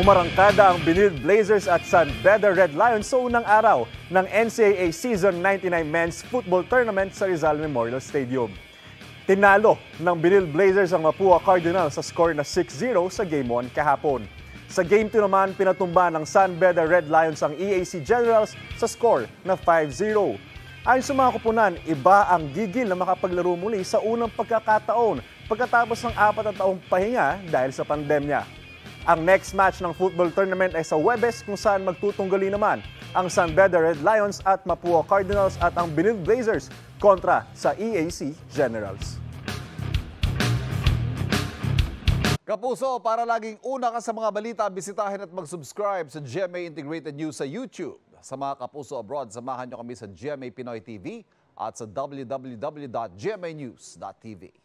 Umarangkada ang Benil Blazers at San Beda Red Lions sa unang araw ng NCAA Season 99 Men's Football Tournament sa Rizal Memorial Stadium. Tinalo ng Benil Blazers ang Mapua Cardinals sa score na 6-0 sa Game 1 kahapon. Sa Game 2 naman, pinatumba ng San Beda Red Lions ang EAC Generals sa score na 5-0. Ayon sa mga kupunan, iba ang gigil na makapaglaro muli sa unang pagkakataon pagkatapos ng 4 na taong pahinga dahil sa pandemya. Ang next match ng football tournament ay sa Huwebes kung saan magtutunggali naman ang San Beda Red Lions at Mapua Cardinals at ang Benil Blazers kontra sa EAC Generals. Kapuso, para laging una ka sa mga balita, bisitahin at mag-subscribe sa GMA Integrated News sa YouTube. Sa mga kapuso abroad, samahan nyo kami sa GMA Pinoy TV at sa www.gmanews.tv.